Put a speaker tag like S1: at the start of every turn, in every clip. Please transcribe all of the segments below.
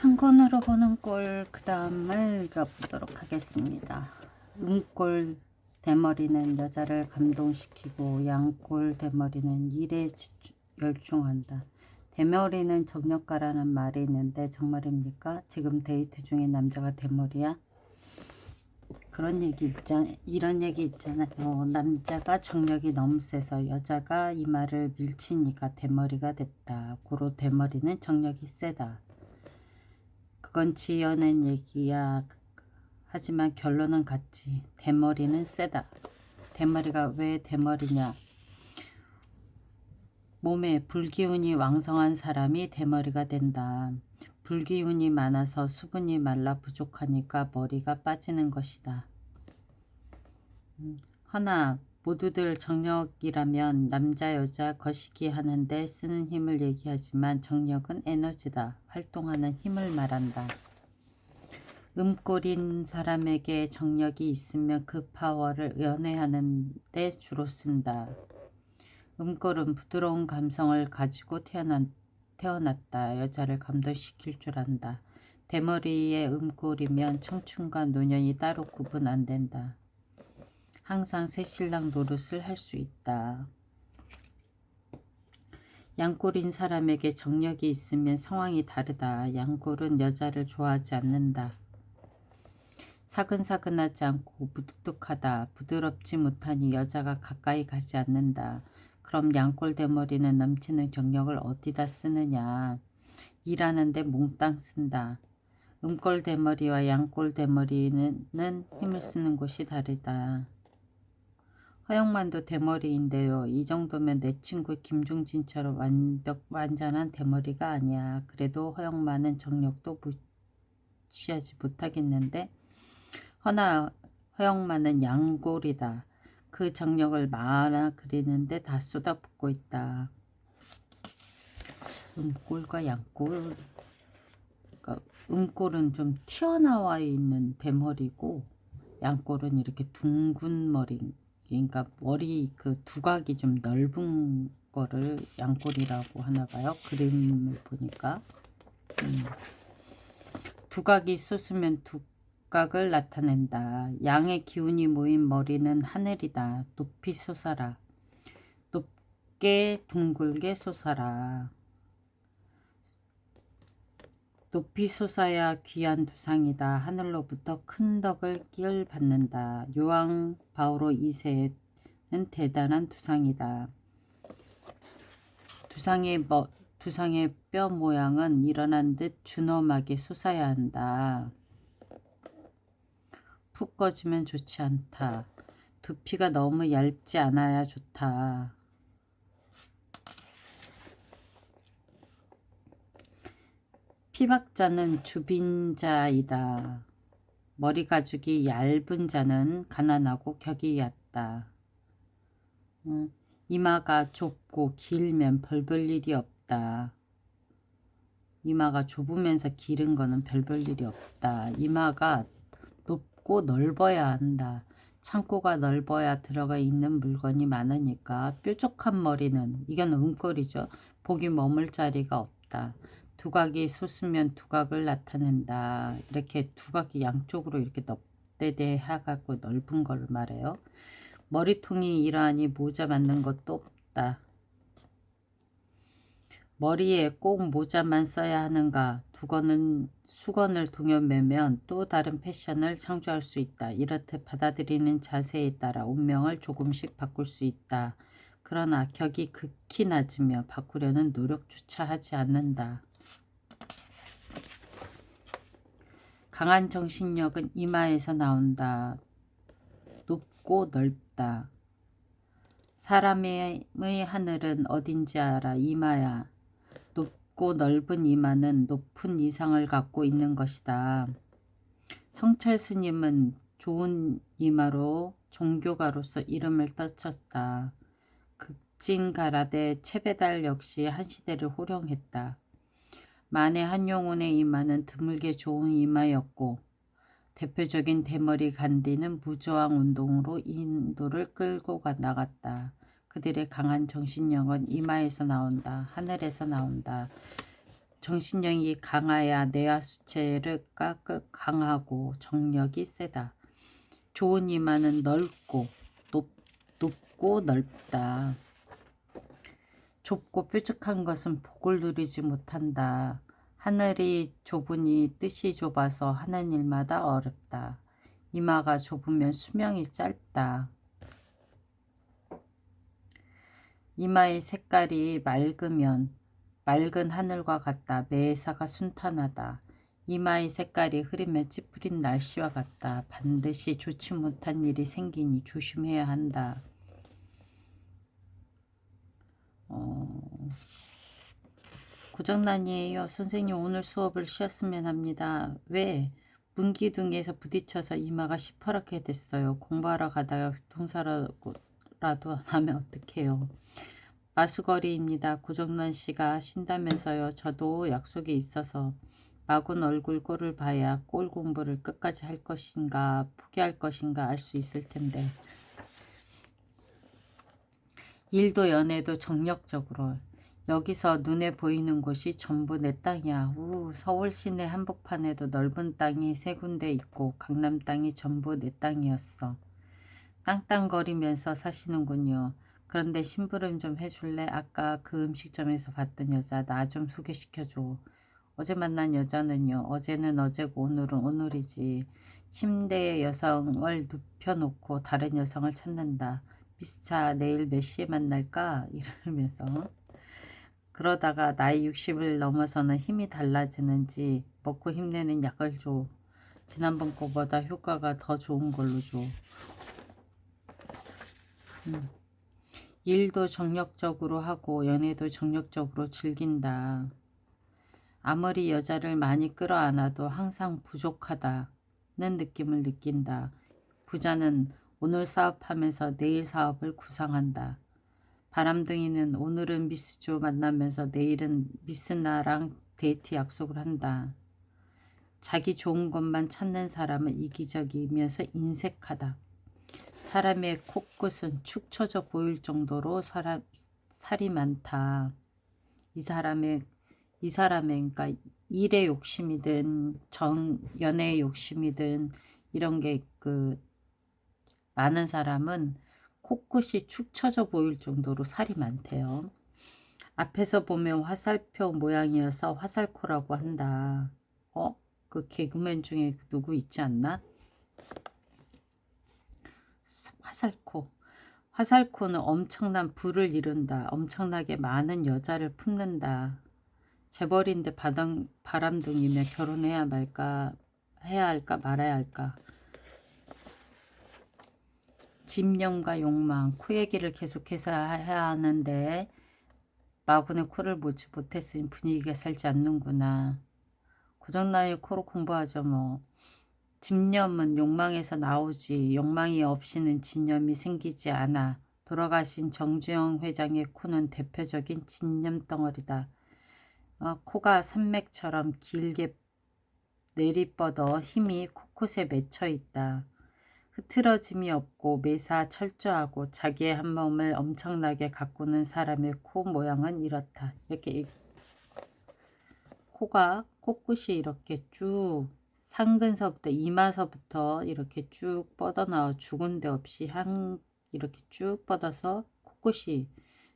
S1: 한 권으로 보는 꼴, 그 다음을 읽어보도록 하겠습니다. 음꼴 대머리는 여자를 감동시키고 양꼴 대머리는 일에 열중한다. 대머리는 정력가라는 말이 있는데 정말입니까? 지금 데이트 중인 남자가 대머리야? 그런 얘기 있잖아. 이런 얘기 있잖아요. 남자가 정력이 너무 세서 여자가 이마를 밀치니까 대머리가 됐다. 고로 대머리는 정력이 세다. 그건 지어낸 얘기야. 하지만 결론은 같지. 대머리는 세다. 대머리가 왜 대머리냐? 몸에 불기운이 왕성한 사람이 대머리가 된다. 불기운이 많아서 수분이 말라 부족하니까 머리가 빠지는 것이다. 허나 모두들 정력이라면 남자 여자 거시기 하는데 쓰는 힘을 얘기하지만 정력은 에너지다. 활동하는 힘을 말한다. 음꼴인 사람에게 정력이 있으면 그 파워를 연애하는 데 주로 쓴다. 음꼴은 부드러운 감성을 가지고 태어났다. 여자를 감동시킬 줄 안다. 대머리의 음꼴이면 청춘과 노년이 따로 구분 안 된다. 항상 새신랑 노릇을 할 수 있다. 양꼴인 사람에게 정력이 있으면 상황이 다르다. 양꼴은 여자를 좋아하지 않는다. 사근사근하지 않고 무뚝뚝하다. 부드럽지 못하니 여자가 가까이 가지 않는다. 그럼 양꼴 대머리는 넘치는 정력을 어디다 쓰느냐. 일하는데 몽땅 쓴다. 음꼴 대머리와 양꼴 대머리는 힘을 쓰는 곳이 다르다. 허영만도 대머리인데요. 이 정도면 내 친구 김종진처럼 완전한 대머리가 아니야. 그래도 허영만은 정력도 무시하지 못하겠는데. 허나 허영만은 양골이다. 그 정력을 만화 그리는데 다 쏟아붓고 있다. 음골과 양골. 그러니까 음골은 좀 튀어나와 있는 대머리고 양골은 이렇게 둥근 머리. 그러니까 머리 그 두각이 좀 넓은 거를 양골이라고 하나 봐요. 그림을 보니까. 두각이 솟으면 두각을 나타낸다. 양의 기운이 모인 머리는 하늘이다. 높이 솟아라. 높게 둥글게 솟아라. 높이 솟아야 귀한 두상이다. 하늘로부터 큰 덕을 끼을 받는다. 요한 바오로 2세는 대단한 두상이다. 두상의 뼈 모양은 일어난 듯 준엄하게 솟아야 한다. 푹 꺼지면 좋지 않다. 두피가 너무 얇지 않아야 좋다. 피박자는 주빈자이다. 머리 가죽이 얇은 자는 가난하고 격이 얕다. 이마가 좁고 길면 별 볼 일이 없다. 이마가 좁으면서 길은 거는 별 볼 일이 없다. 이마가 높고 넓어야 한다. 창고가 넓어야 들어가 있는 물건이 많으니까 뾰족한 머리는, 이건 음꼴이죠. 복이 머물 자리가 없다. 두각이 솟으면 두각을 나타낸다. 이렇게 두각이 양쪽으로 이렇게 넙대대해가고 넓은 걸 말해요. 머리통이 이러하니 모자 만든 것도 없다. 머리에 꼭 모자만 써야 하는가? 수건을 동여매면 또 다른 패션을 창조할 수 있다. 이렇듯 받아들이는 자세에 따라 운명을 조금씩 바꿀 수 있다. 그러나 격이 극히 낮으며 바꾸려는 노력조차 하지 않는다. 강한 정신력은 이마에서 나온다. 높고 넓다. 사람의 하늘은 어딘지 알아. 이마야. 높고 넓은 이마는 높은 이상을 갖고 있는 것이다. 성철 스님은 좋은 이마로 종교가로서 이름을 떨쳤다. 극진가라데 채배달 역시 한 시대를 호령했다. 만해 한용운의 이마는 드물게 좋은 이마였고 대표적인 대머리 간디는 무저항 운동으로 인도를 끌고 나갔다. 그들의 강한 정신력은 이마에서 나온다. 하늘에서 나온다. 정신력이 강해야 내하 수체가 강하고 정력이 세다. 좋은 이마는 높고 넓다. 좁고 뾰족한 것은 복을 누리지 못한다. 하늘이 좁으니 뜻이 좁아서 하는 일마다 어렵다. 이마가 좁으면 수명이 짧다. 이마의 색깔이 맑으면 맑은 하늘과 같다. 매사가 순탄하다. 이마의 색깔이 흐리면 찌푸린 날씨와 같다. 반드시 좋지 못한 일이 생기니 조심해야 한다. 고장난이에요. 선생님 오늘 수업을 쉬었으면 합니다. 왜? 문기둥에서 부딪혀서 이마가 시퍼렇게 됐어요. 공부하러 가다가 교통사고라도 하면 어떡해요. 마수거리입니다. 고정난 씨가 쉰다면서요. 저도 약속이 있어서 마군 얼굴 꼴을 봐야 꼴 공부를 끝까지 할 것인가 포기할 것인가 알 수 있을 텐데. 일도 연애도 정력적으로. 여기서 눈에 보이는 곳이 전부 내 땅이야. 서울 시내 한복판에도 넓은 땅이 3군데 있고 강남 땅이 전부 내 땅이었어. 땅땅거리면서 사시는군요. 그런데 심부름 좀 해줄래? 아까 그 음식점에서 봤던 여자 나 좀 소개시켜줘. 어제 만난 여자는요. 어제는 어제고 오늘은 오늘이지. 침대에 여성을 눕혀놓고 다른 여성을 찾는다. 미스차 내일 몇 시에 만날까? 이러면서. 그러다가 나이 60을 넘어서는 힘이 달라지는지 먹고 힘내는 약을 줘. 지난번 거보다 효과가 더 좋은 걸로 줘. 일도 정력적으로 하고 연애도 정력적으로 즐긴다. 아무리 여자를 많이 끌어안아도 항상 부족하다는 느낌을 느낀다. 부자는 오늘 사업하면서 내일 사업을 구상한다. 바람둥이는 오늘은 미스조 만나면서 내일은 미스나랑 데이트 약속을 한다. 자기 좋은 것만 찾는 사람은 이기적이면서 인색하다. 사람의 코끝은 축 처져 보일 정도로 살이 많다. 이 사람의 그러니까 일의 욕심이든 연애의 욕심이든 이런 게 많은 사람은 코끝이 축 처져 보일 정도로 살이 많대요. 앞에서 보면 화살표 모양이어서 화살코라고 한다. 그 개그맨 중에 누구 있지 않나? 화살코. 화살코는 엄청난 부를 이룬다. 엄청나게 많은 여자를 품는다. 재벌인데 바람둥이며 결혼해야 말까, 해야 할까 말아야 할까. 집념과 욕망, 코 얘기를 계속해서 해야 하는데 마군의 코를 보지 못했으니 분위기가 살지 않는구나. 고장나의 코로 공부하죠 뭐. 집념은 욕망에서 나오지 욕망이 없이는 진념이 생기지 않아. 돌아가신 정주영 회장의 코는 대표적인 진념 덩어리다. 코가 산맥처럼 길게 내리뻗어 힘이 코끝에 맺혀 있다. 흐트러짐이 없고 매사 철저하고 자기의 한 몸을 엄청나게 가꾸는 사람의 코 모양은 이렇다. 이렇게 코가 코끝이 이렇게 쭉 상근서부터 이마서부터 이렇게 쭉 뻗어나와 죽은 데 없이 이렇게 쭉 뻗어서 코끝이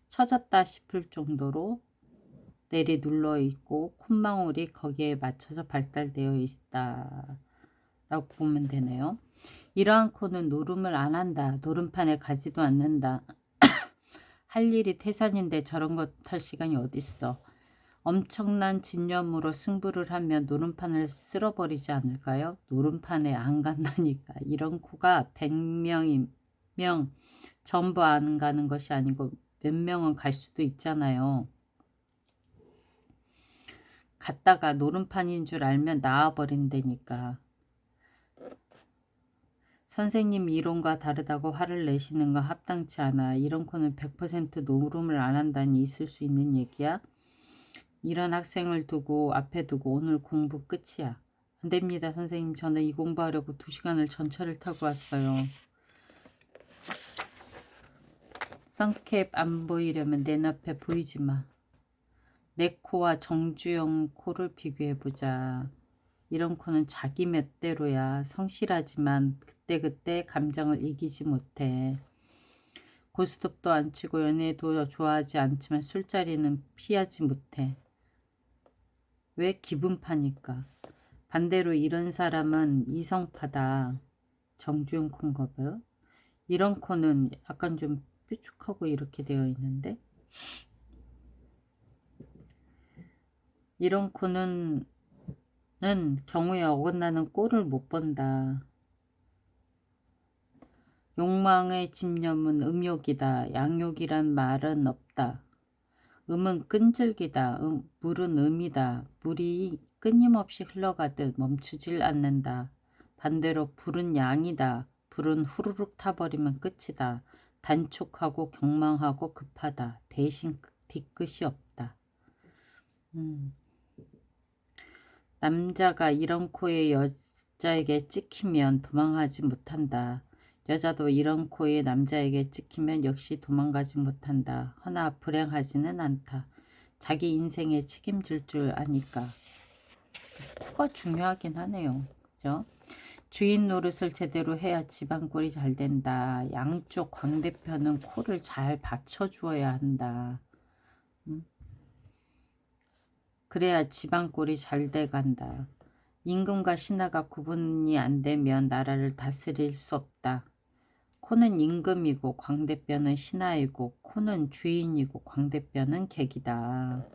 S1: 처졌다 싶을 정도로 내리 눌러 있고 콧망울이 거기에 맞춰서 발달되어 있다 라고 보면 되네요. 이러한 코는 노름을 안 한다. 노름판에 가지도 않는다. 할 일이 태산인데 저런 것 할 시간이 어딨어. 엄청난 진념으로 승부를 하면 노름판을 쓸어버리지 않을까요? 노름판에 안 간다니까. 이런 코가 100명이면 전부 안 가는 것이 아니고 몇 명은 갈 수도 있잖아요. 갔다가 노름판인 줄 알면 나와버린다니까. 선생님 이론과 다르다고 화를 내시는 건 합당치 않아. 이런 코는 100% 노름을 안 한다니 있을 수 있는 얘기야? 이런 학생을 앞에 두고 오늘 공부 끝이야. 안 됩니다 선생님. 저는 이 공부하려고 2시간을 전철을 타고 왔어요. 선캡 안 보이려면 내 앞에 보이지 마. 내 코와 정주영 코를 비교해보자. 이런 코는 자기 멋대로야. 성실하지만 그때그때 감정을 이기지 못해. 고스톱도 안 치고 연애도 좋아하지 않지만 술자리는 피하지 못해. 왜? 기분파니까. 반대로 이런 사람은 이성파다. 정주영 코인가 봐요. 이런 코는 약간 좀 뾰족하고 이렇게 되어 있는데, 이런 코는 경우에 어긋나는 꼴을 못 본다. 욕망의 집념은 음욕이다. 양욕이란 말은 없다. 음은 끈질기다. 물은 음이다. 물이 끊임없이 흘러가듯 멈추질 않는다. 반대로 불은 양이다. 불은 후루룩 타버리면 끝이다. 단촉하고 경망하고 급하다. 대신 뒤끝이 없다. 남자가 이런 코에 여자에게 찍히면 도망하지 못한다. 여자도 이런 코에 남자에게 찍히면 역시 도망가지 못한다. 허나 불행하지는 않다. 자기 인생에 책임질 줄 아니까. 코가 중요하긴 하네요. 그죠? 주인 노릇을 제대로 해야 집안꼴이 잘 된다. 양쪽 광대뼈는 코를 잘 받쳐주어야 한다. 그래야 집안꼴이 잘 돼간다. 임금과 신하가 구분이 안 되면 나라를 다스릴 수 없다. 코는 임금이고 광대뼈는 신하이고 코는 주인이고 광대뼈는 객이다.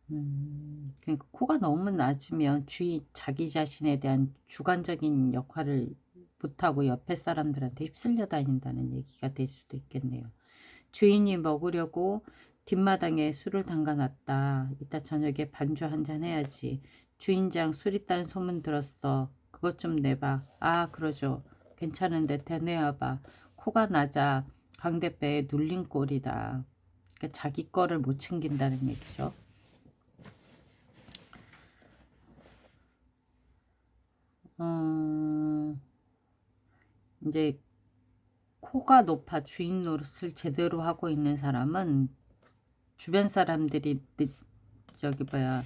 S1: 그러니까 코가 너무 낮으면 자기 자신에 대한 주관적인 역할을 못하고 옆에 사람들한테 휩쓸려 다닌다는 얘기가 될 수도 있겠네요. 주인이 먹으려고 뒷마당에 술을 담가놨다. 이따 저녁에 반주 한잔 해야지. 주인장 술 있다는 소문 들었어. 그것 좀 내봐. 아, 그러죠. 괜찮은데 대내와봐. 코가 낮아 광대뼈에 눌린 꼴이다. 그러니까 자기 거를 못 챙긴다는 얘기죠. 이제 코가 높아 주인 노릇을 제대로 하고 있는 사람은 주변 사람들이 저기 뭐야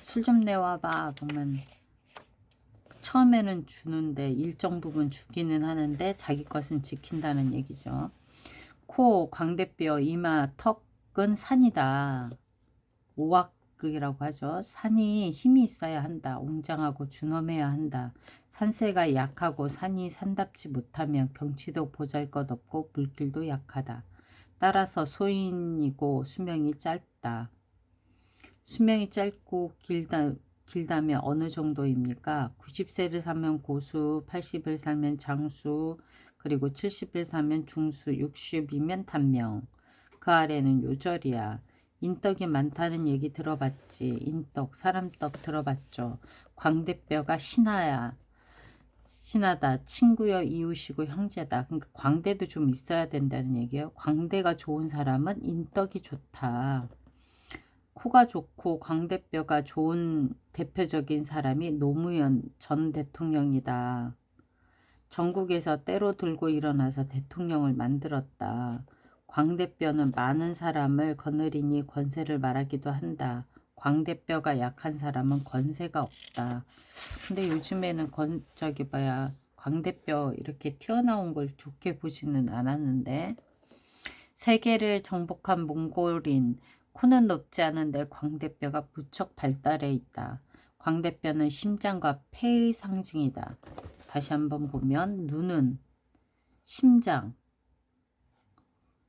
S1: 술 좀 내와봐 그러면 처음에는 주는데 일정 부분 주기는 하는데 자기 것은 지킨다는 얘기죠. 코, 광대뼈, 이마, 턱은 산이다. 오악극이라고 하죠. 산이 힘이 있어야 한다. 웅장하고 준엄해야 한다. 산세가 약하고 산이 산답지 못하면 경치도 보잘것없고 물길도 약하다. 따라서 소인이고 수명이 짧다. 수명이 짧고 길다면 어느 정도입니까? 90세를 살면 고수, 80을 살면 장수, 그리고 70을 살면 중수, 60이면 단명. 그 아래는 요절이야. 인덕이 많다는 얘기 들어봤지. 인덕, 사람떡 들어봤죠. 광대뼈가 신하야. 신하다. 친구여, 이웃이고 형제다. 그러니까 광대도 좀 있어야 된다는 얘기예요. 광대가 좋은 사람은 인덕이 좋다. 코가 좋고 광대뼈가 좋은 대표적인 사람이 노무현 전 대통령이다. 전국에서 때로 들고 일어나서 대통령을 만들었다. 광대뼈는 많은 사람을 거느리니 권세를 말하기도 한다. 광대뼈가 약한 사람은 권세가 없다. 근데 요즘에는 광대뼈 이렇게 튀어나온 걸 좋게 보지는 않았는데 세계를 정복한 몽골인 코는 높지 않은데 광대뼈가 무척 발달해 있다. 광대뼈는 심장과 폐의 상징이다. 다시 한번 보면 눈은 심장,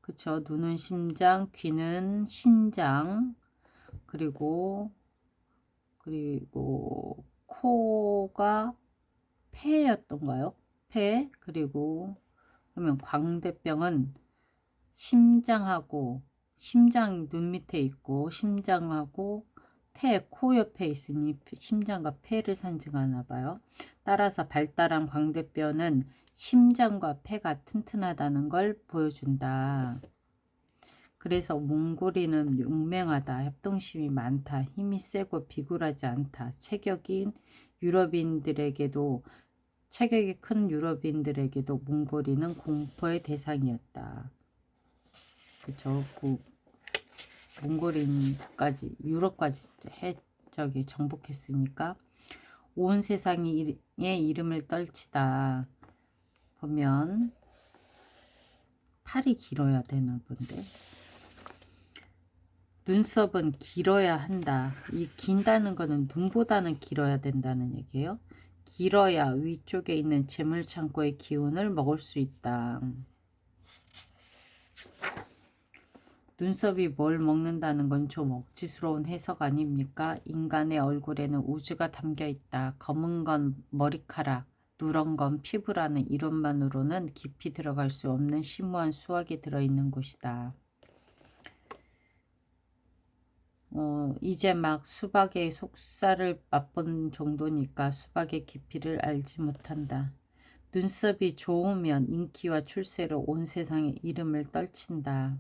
S1: 그쵸? 눈은 심장, 귀는 신장, 그리고 코가 폐였던가요? 폐, 그리고 그러면 광대뼈는 심장 눈 밑에 있고 심장하고 폐, 코 옆에 있으니 심장과 폐를 상징하나 봐요. 따라서 발달한 광대뼈는 심장과 폐가 튼튼하다는 걸 보여준다. 그래서 몽골인은 용맹하다, 협동심이 많다, 힘이 세고 비굴하지 않다. 체격이 큰 유럽인들에게도 몽골인은 공포의 대상이었다. 그쵸? 몽골인까지 유럽까지 정복했으니까 온 세상의 이름을 떨치다. 보면 팔이 길어야 되나 본데, 눈썹은 길어야 한다. 이 긴다는 거는 눈보다는 길어야 된다는 얘기예요. 길어야 위쪽에 있는 재물창고의 기운을 먹을 수 있다. 눈썹이 뭘 먹는다는 건 좀 억지스러운 해석 아닙니까? 인간의 얼굴에는 우주가 담겨 있다. 검은 건 머리카락, 누런 건 피부라는 이론만으로는 깊이 들어갈 수 없는 심오한 수학이 들어있는 곳이다. 이제 막 수박의 속살을 맛본 정도니까 수박의 깊이를 알지 못한다. 눈썹이 좋으면 인기와 출세로 온 세상에 이름을 떨친다.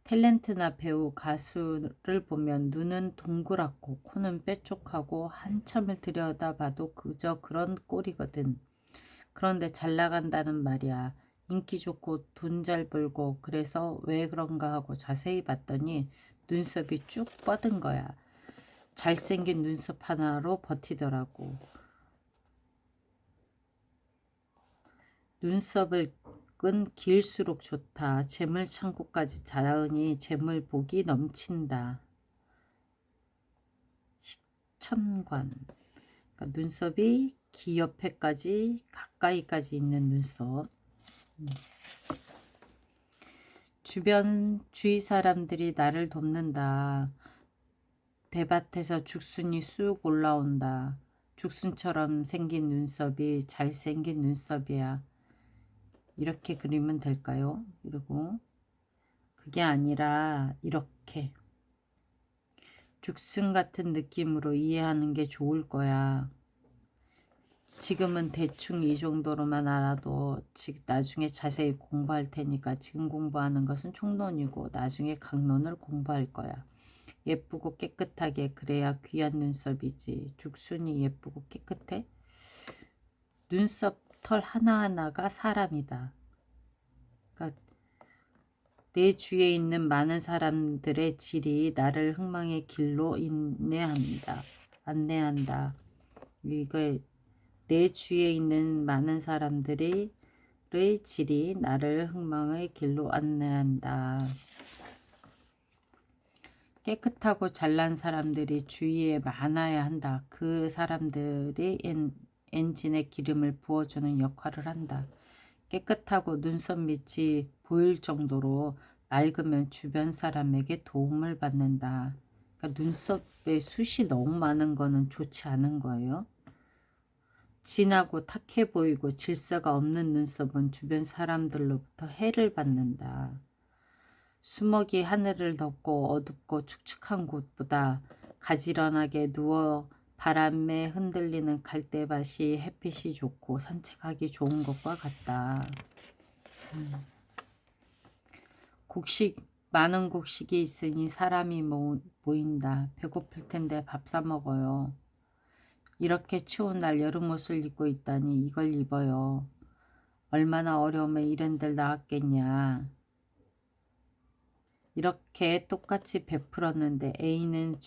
S1: 탤런트나 배우, 가수를 보면 눈은 동그랗고 코는 뾰족하고 한참을 들여다봐도 그저 그런 꼴이거든. 그런데 잘 나간다는 말이야. 인기 좋고 돈 잘 벌고 그래서 왜 그런가 하고 자세히 봤더니 눈썹이 쭉 뻗은 거야. 잘생긴 눈썹 하나로 버티더라고. 눈썹을 끈 길수록 좋다. 재물창고까지 닿으니 재물복이 넘친다. 식천관. 그러니까 눈썹이 귀 옆에까지 가까이까지 있는 눈썹. 주위 사람들이 나를 돕는다. 대밭에서 죽순이 쑥 올라온다. 죽순처럼 생긴 눈썹이 잘생긴 눈썹이야. 이렇게 그리면 될까요? 그리고 그게 아니라 이렇게 죽순 같은 느낌으로 이해하는 게 좋을 거야. 지금은 대충 이 정도로만 알아도 나중에 자세히 공부할 테니까 지금 공부하는 것은 총론이고 나중에 강론을 공부할 거야. 예쁘고 깨끗하게 그래야 귀한 눈썹이지. 죽순이 예쁘고 깨끗해? 눈썹 털 하나하나가 사람이다. 그러니까 내 주위에 있는 많은 사람들의 질이 나를 흥망의 길로 안내한다. 이거 내 주위에 있는 많은 사람들의 질이 나를 흥망의 길로 안내한다. 깨끗하고 잘난 사람들이 주위에 많아야 한다. 그 사람들이 엔진에 기름을 부어주는 역할을 한다. 깨끗하고 눈썹 밑이 보일 정도로 맑으면 주변 사람에게 도움을 받는다. 그러니까 눈썹에 숱이 너무 많은 거는 좋지 않은 거예요. 진하고 탁해 보이고 질서가 없는 눈썹은 주변 사람들로부터 해를 받는다. 수목이 하늘을 덮고 어둡고 축축한 곳보다 가지런하게 누워 바람에 흔들리는 갈대밭이 햇빛이 좋고 산책하기 좋은 것과 같다. 많은 곡식이 있으니 사람이 모인다. 배고플 텐데 밥 사 먹어요. 이렇게 추운 날 여름 옷을 입고 있다니 이걸 입어요. 얼마나 어려우면 이런들 나왔겠냐. 이렇게 똑같이 베풀었는데 A는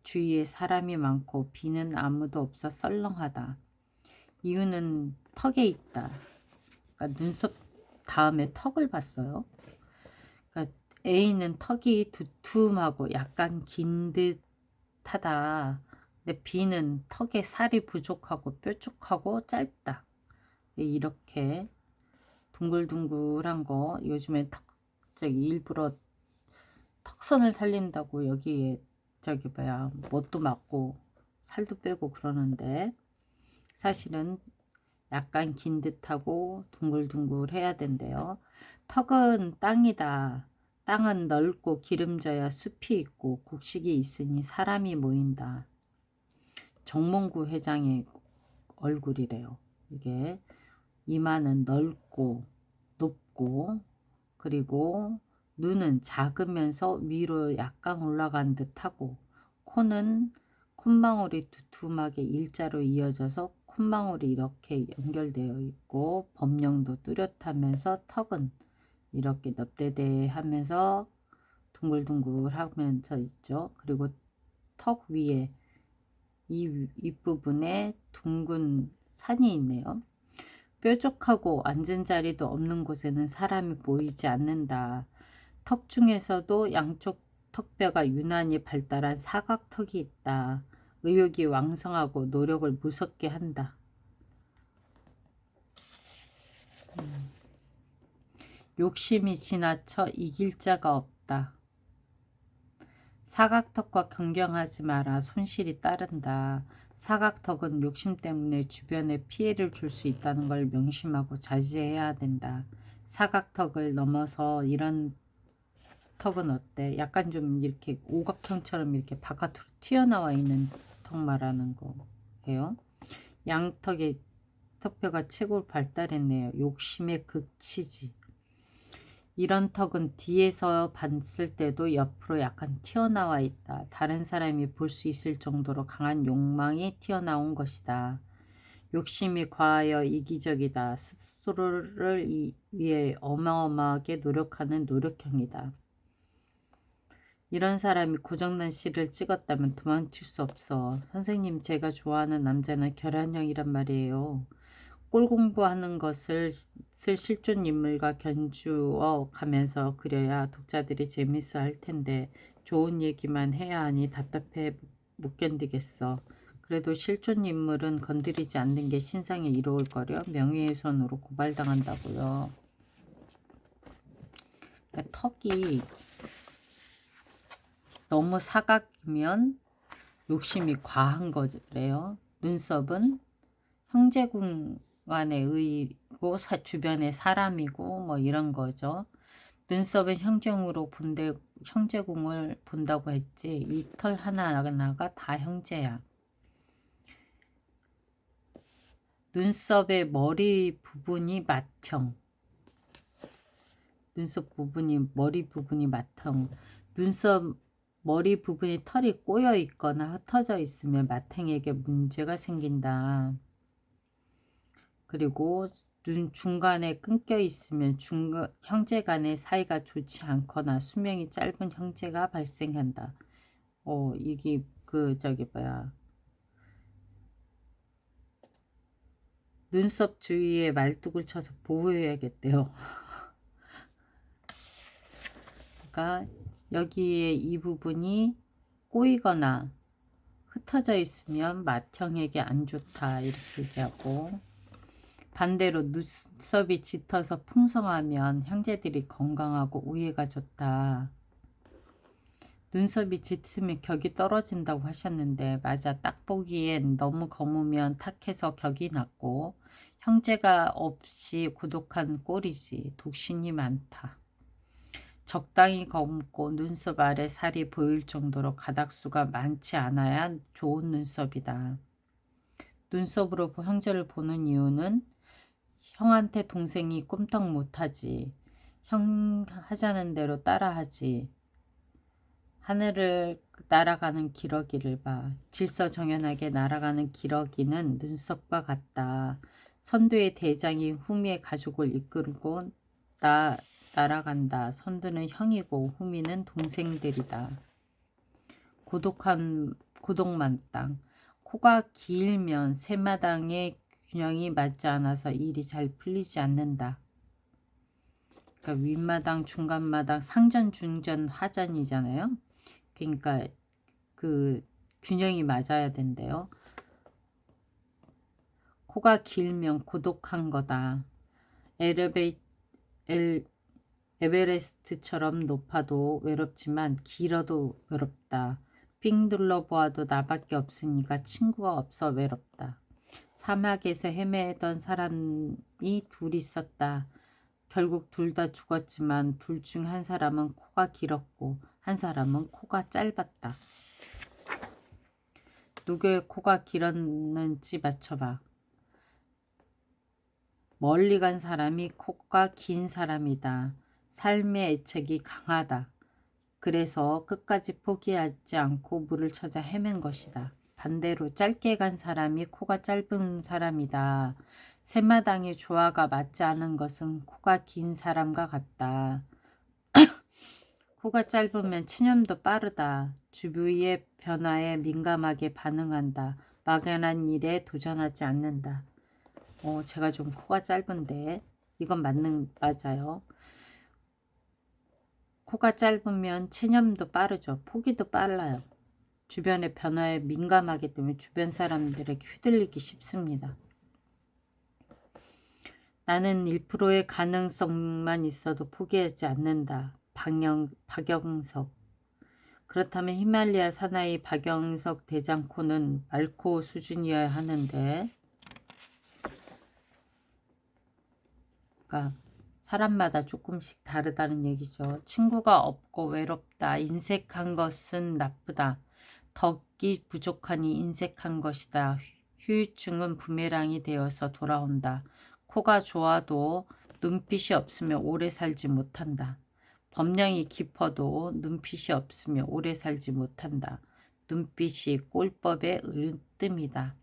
S1: 주위에 사람이 많고 B는 아무도 없어 썰렁하다. 이유는 턱에 있다. 그러니까 눈썹 다음에 턱을 봤어요. 그러니까 A는 턱이 두툼하고 약간 긴 듯하다. 근데 B는 턱에 살이 부족하고 뾰족하고 짧다. 이렇게 둥글둥글한 거 요즘에 일부러 턱선을 살린다고 여기에 뭣도 맞고 살도 빼고 그러는데 사실은 약간 긴 듯하고 둥글둥글 해야 된대요. 턱은 땅이다. 땅은 넓고 기름져야 숲이 있고 곡식이 있으니 사람이 모인다. 정몽구 회장의 얼굴이래요. 이게 이마는 넓고 높고 그리고 눈은 작으면서 위로 약간 올라간 듯하고 코는 콧망울이 두툼하게 일자로 이어져서 콧망울이 이렇게 연결되어 있고 범령도 뚜렷하면서 턱은 이렇게 넙대대하면서 둥글둥글 하면서 있죠. 그리고 턱 위에 이 윗부분에 둥근 산이 있네요. 뾰족하고 앉은 자리도 없는 곳에는 사람이 보이지 않는다. 턱 중에서도 양쪽 턱뼈가 유난히 발달한 사각턱이 있다. 의욕이 왕성하고 노력을 무섭게 한다. 욕심이 지나쳐 이길 자가 없다. 사각턱과 경쟁하지 마라. 손실이 따른다. 사각턱은 욕심 때문에 주변에 피해를 줄 수 있다는 걸 명심하고 자제해야 된다. 사각턱을 넘어서 이런 턱은 어때? 약간 좀 이렇게 오각형처럼 이렇게 바깥으로 튀어나와 있는 턱 말하는 거예요. 양턱의 턱뼈가 최고로 발달했네요. 욕심의 극치지. 이런 턱은 뒤에서 봤을 때도 옆으로 약간 튀어나와 있다. 다른 사람이 볼 수 있을 정도로 강한 욕망이 튀어나온 것이다. 욕심이 과하여 이기적이다. 스스로를 위해 어마어마하게 노력하는 노력형이다. 이런 사람이 고장난 실을 찍었다면 도망칠 수 없어. 선생님, 제가 좋아하는 남자는 결혼형이란 말이에요. 꼴 공부하는 것을 쓸 실존 인물과 견주어 가면서 그려야 독자들이 재밌어 할 텐데 좋은 얘기만 해야 하니 답답해 못 견디겠어. 그래도 실존 인물은 건드리지 않는 게 신상에 이로울 거려. 명예훼손으로 고발당한다고요. 그러니까 턱이 너무 사각이면 욕심이 과한 거래요. 눈썹은 형제궁간에 의고 주변의 사람이고 뭐 이런 거죠. 눈썹은 형제궁을 본다고 했지. 이 털 하나하나가 다 형제야. 눈썹의 머리 부분이 맏형. 눈썹 부분이 머리 부분이 맏형. 눈썹 머리 부분에 털이 꼬여 있거나 흩어져 있으면 맏형에게 문제가 생긴다. 그리고 눈 중간에 끊겨 있으면 형제 간의 사이가 좋지 않거나 수명이 짧은 형제가 발생한다. 이게 눈썹 주위에 말뚝을 쳐서 보호해야겠대요. 그러니까 여기에 이 부분이 꼬이거나 흩어져 있으면 맏형에게 안 좋다 이렇게 얘기하고, 반대로 눈썹이 짙어서 풍성하면 형제들이 건강하고 우애가 좋다. 눈썹이 짙으면 격이 떨어진다고 하셨는데 맞아. 딱 보기엔 너무 검으면 탁해서 격이 낮고 형제가 없이 고독한 꼴이지. 독신이 많다. 적당히 검고 눈썹 아래 살이 보일 정도로 가닥수가 많지 않아야 좋은 눈썹이다. 눈썹으로 형제를 보는 이유는 형한테 동생이 꼼짝 못하지. 형 하자는 대로 따라하지. 하늘을 날아가는 기러기를 봐. 질서정연하게 날아가는 기러기는 눈썹과 같다. 선두의 대장이 후미의 가족을 이끌고 날아간다. 선두는 형이고 후미는 동생들이다. 고독만땅. 코가 길면 세마당의 균형이 맞지 않아서 일이 잘 풀리지 않는다. 그러니까 윗마당, 중간마당, 상전, 중전, 하전이잖아요. 그러니까 그 균형이 맞아야 된대요. 코가 길면 고독한 거다. 에베레스트처럼 높아도 외롭지만 길어도 외롭다. 삥 둘러보아도 나밖에 없으니까 친구가 없어 외롭다. 사막에서 헤매던 사람이 둘 있었다. 결국 둘 다 죽었지만 둘 중 한 사람은 코가 길었고 한 사람은 코가 짧았다. 누구의 코가 길었는지 맞춰봐. 멀리 간 사람이 코가 긴 사람이다. 삶의 애착이 강하다. 그래서 끝까지 포기하지 않고 물을 찾아 헤맨 것이다. 반대로 짧게 간 사람이 코가 짧은 사람이다. 세마당의 조화가 맞지 않은 것은 코가 긴 사람과 같다. 코가 짧으면 체념도 빠르다. 주위의 변화에 민감하게 반응한다. 막연한 일에 도전하지 않는다. 제가 좀 코가 짧은데 이건 맞아요. 코가 짧으면 체념도 빠르죠. 포기도 빨라요. 주변의 변화에 민감하기 때문에 주변 사람들에게 휘둘리기 쉽습니다. 나는 1%의 가능성만 있어도 포기하지 않는다. 박영석. 그렇다면 히말리아 사나이 박영석 대장코는 말코 수준이어야 하는데, 그러니까 사람마다 조금씩 다르다는 얘기죠. 친구가 없고 외롭다. 인색한 것은 나쁘다. 덕이 부족하니 인색한 것이다. 후유증은 부메랑이 되어서 돌아온다. 코가 좋아도 눈빛이 없으면 오래 살지 못한다. 법량이 깊어도 눈빛이 없으면 오래 살지 못한다. 눈빛이 꼴법의 으뜸이다.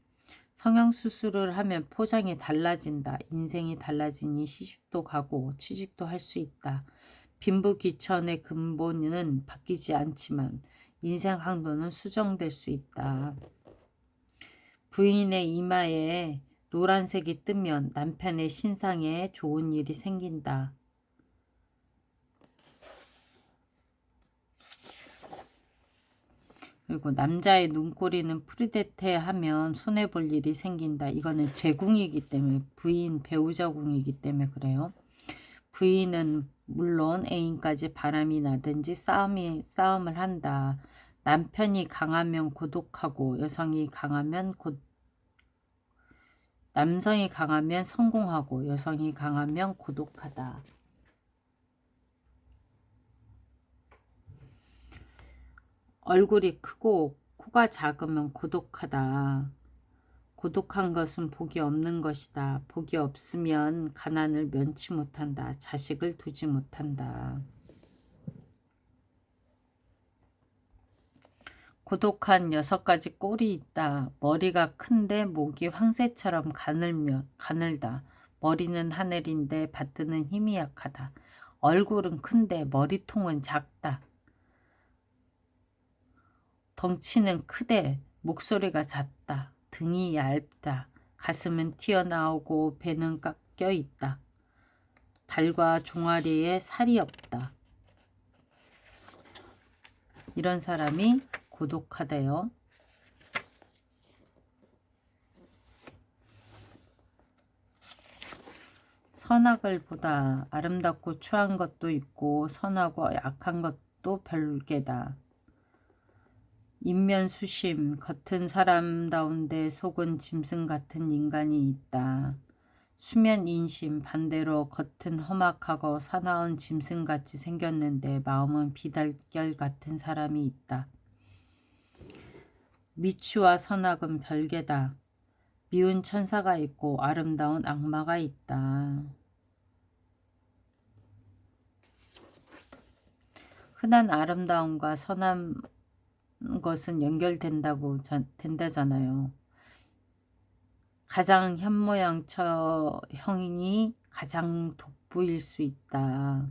S1: 성형수술을 하면 포장이 달라진다. 인생이 달라지니 시집도 가고 취직도 할 수 있다. 빈부귀천의 근본은 바뀌지 않지만 인생 항도는 수정될 수 있다. 부인의 이마에 노란색이 뜨면 남편의 신상에 좋은 일이 생긴다. 그리고 남자의 눈꼬리는 푸르데테하면 손해볼 일이 생긴다. 이거는 제궁이기 때문에 부인 배우자 궁이기 때문에 그래요. 부인은 물론 애인까지 바람이 나든지 싸움을 한다. 남편이 강하면 고독하고 남성이 강하면 성공하고 여성이 강하면 고독하다. 얼굴이 크고 코가 작으면 고독하다. 고독한 것은 복이 없는 것이다. 복이 없으면 가난을 면치 못한다. 자식을 두지 못한다. 고독한 6가지 꼴이 있다. 머리가 큰데 목이 황새처럼 가늘다. 머리는 하늘인데 받드는 힘이 약하다. 얼굴은 큰데 머리통은 작다. 덩치는 크되 목소리가 잦다. 등이 얇다. 가슴은 튀어나오고 배는 깎여 있다. 발과 종아리에 살이 없다. 이런 사람이 고독하대요. 선악을 보다. 아름답고 추한 것도 있고 선하고 약한 것도 별개다. 인면수심. 겉은 사람다운데 속은 짐승 같은 인간이 있다. 수면인심. 반대로 겉은 험악하고 사나운 짐승같이 생겼는데 마음은 비달결 같은 사람이 있다. 미추와 선악은 별개다. 미운 천사가 있고 아름다운 악마가 있다. 흔한 아름다움과 선한 것은 된다잖아요. 가장 현모양처형이 가장 독부일 수 있다.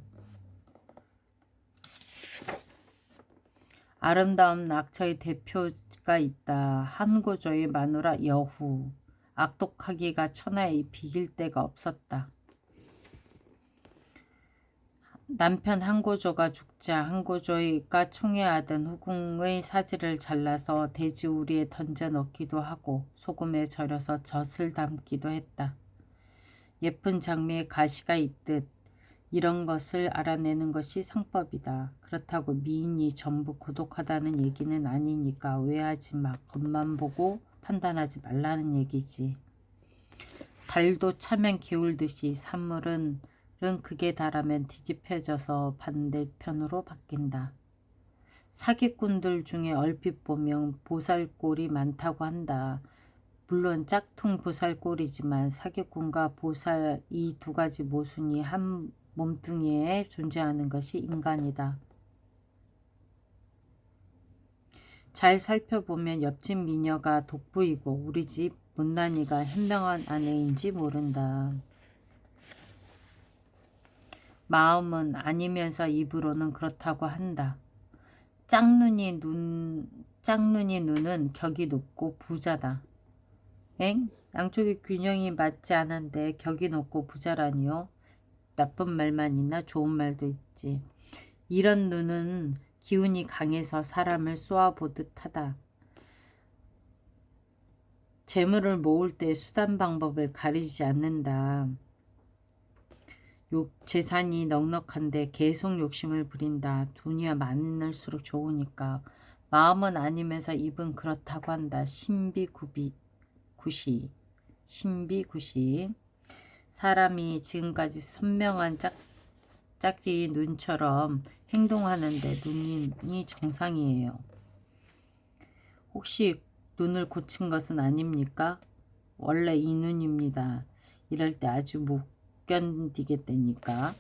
S1: 아름다운 낙처의 대표가 있다. 한고조의 마누라 여후. 악독하기가 천하에 비길 데가 없었다. 남편 한고조가 죽자 한고조가 총애하던 후궁의 사지를 잘라서 돼지우리에 던져 넣기도 하고 소금에 절여서 젖을 담기도 했다. 예쁜 장미에 가시가 있듯 이런 것을 알아내는 것이 상법이다. 그렇다고 미인이 전부 고독하다는 얘기는 아니니까 오해하지 마. 겉만 보고 판단하지 말라는 얘기지. 달도 차면 기울듯이 산물은 극에 달하면 뒤집혀져서 반대편으로 바뀐다. 사기꾼들 중에 얼핏 보면 보살꼴이 많다고 한다. 물론 짝퉁 보살꼴이지만 사기꾼과 보살 이 2가지 모순이 한 몸뚱이에 존재하는 것이 인간이다. 잘 살펴보면 옆집 미녀가 독부이고 우리 집 못난이가 현명한 아내인지 모른다. 마음은 아니면서 입으로는 그렇다고 한다. 짝눈이 눈은 격이 높고 부자다. 엥? 양쪽의 균형이 맞지 않은데 격이 높고 부자라니요? 나쁜 말만 있나 좋은 말도 있지. 이런 눈은 기운이 강해서 사람을 쏘아보듯 하다. 재물을 모을 때 수단 방법을 가리지 않는다. 재산이 넉넉한데 계속 욕심을 부린다. 돈이 많을수록 좋으니까. 마음은 아니면서 입은 그렇다고 한다. 신비구시. 사람이 지금까지 선명한 짝지 눈처럼 행동하는데 눈이 정상이에요. 혹시 눈을 고친 것은 아닙니까? 원래 이 눈입니다. 이럴 때 아주 못 견디겠다니까.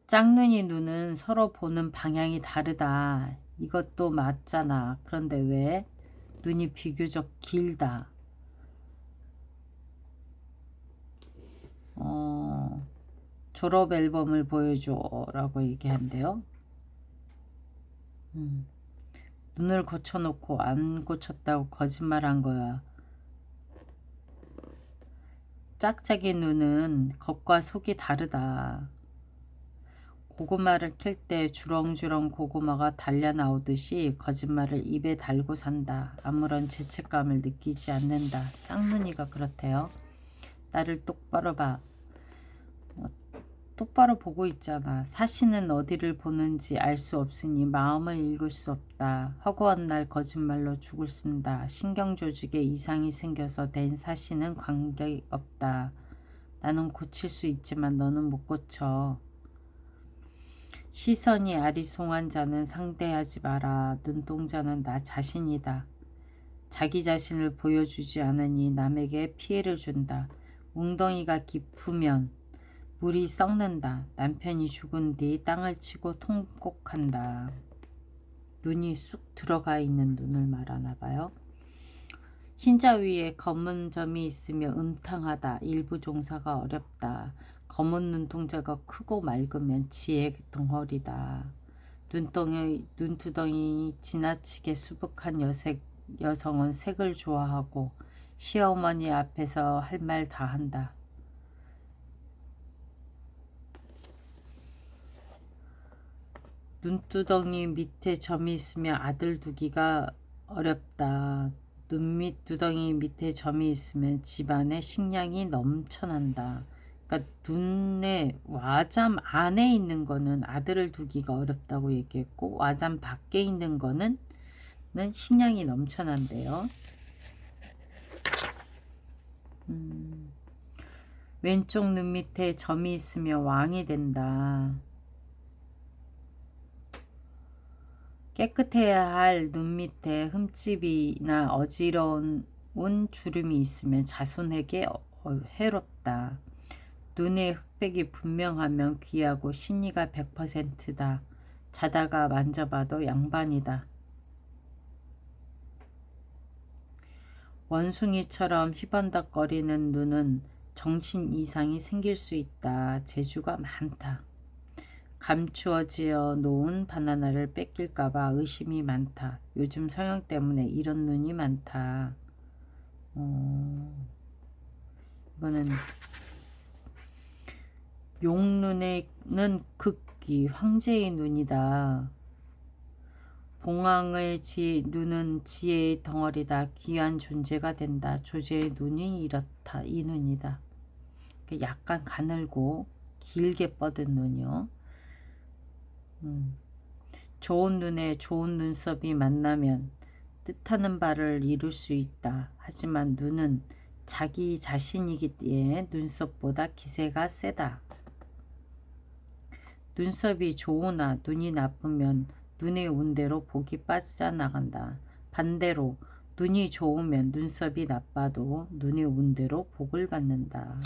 S1: 짝눈이 눈은 서로 보는 방향이 다르다. 이것도 맞잖아. 그런데 왜? 눈이 비교적 길다. 졸업 앨범을 보여줘 라고 얘기한대요. 눈을 고쳐놓고 안 고쳤다고 거짓말한 거야. 짝짝이 눈은 겉과 속이 다르다. 고구마를 캘 때 주렁주렁 고구마가 달려 나오듯이 거짓말을 입에 달고 산다. 아무런 죄책감을 느끼지 않는다. 짝눈이가 그렇대요. 나를 똑바로 봐. 똑바로 보고 있잖아. 사신은 어디를 보는지 알 수 없으니 마음을 읽을 수 없다. 허구한 날 거짓말로 죽을 쓴다. 신경조직에 이상이 생겨서 된 사신은 관계없다. 나는 고칠 수 있지만 너는 못 고쳐. 시선이 아리송한 자는 상대하지 마라. 눈동자는 나 자신이다. 자기 자신을 보여주지 않으니 남에게 피해를 준다. 웅덩이가 깊으면 물이 썩는다. 남편이 죽은 뒤 땅을 치고 통곡한다. 눈이 쑥 들어가 있는 눈을 말하나 봐요. 흰자 위에 검은 점이 있으며 음탕하다. 일부 종사가 어렵다. 검은 눈동자가 크고 맑으면 지혜 덩어리다. 눈두덩이 지나치게 수북한 여성은 색을 좋아하고 시어머니 앞에서 할 말 다 한다. 눈두덩이 밑에 점이 있으면 아들 두기가 어렵다. 눈밑 두덩이 밑에 점이 있으면 집안에 식량이 넘쳐난다. 그러니까 눈의 와잠 안에 있는 거는 아들을 두기가 어렵다고 얘기했고, 와잠 밖에 있는 거는 식량이 넘쳐난대요. 왼쪽 눈 밑에 점이 있으면 왕이 된다. 깨끗해야 할 눈 밑에 흠집이나 어지러운 주름이 있으면 자손에게 해롭다. 눈에 흑백이 분명하면 귀하고 신의가 100%다. 자다가 만져봐도 양반이다. 원숭이처럼 휘번덕거리는 눈은 정신 이상이 생길 수 있다. 재주가 많다. 감추어지어 놓은 바나나를 뺏길까봐 의심이 많다. 요즘 성형 때문에 이런 눈이 많다. 이거는 용눈에는 극귀 황제의 눈이다. 봉황의 눈은 지혜의 덩어리다. 귀한 존재가 된다. 조제의 눈이 이렇다. 이 눈이다. 약간 가늘고 길게 뻗은 눈이요. 좋은 눈에 좋은 눈썹이 만나면 뜻하는 바를 이룰 수 있다. 하지만 눈은 자기 자신이기에 눈썹보다 기세가 세다. 눈썹이 좋으나 눈이 나쁘면 눈에 온 대로 복이 빠져나간다. 반대로 눈이 좋으면 눈썹이 나빠도 눈에 온 대로 복을 받는다.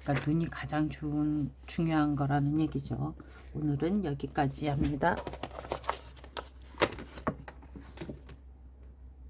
S1: 그러니까 눈이 가장 중요한 거라는 얘기죠. 오늘은 여기까지 합니다.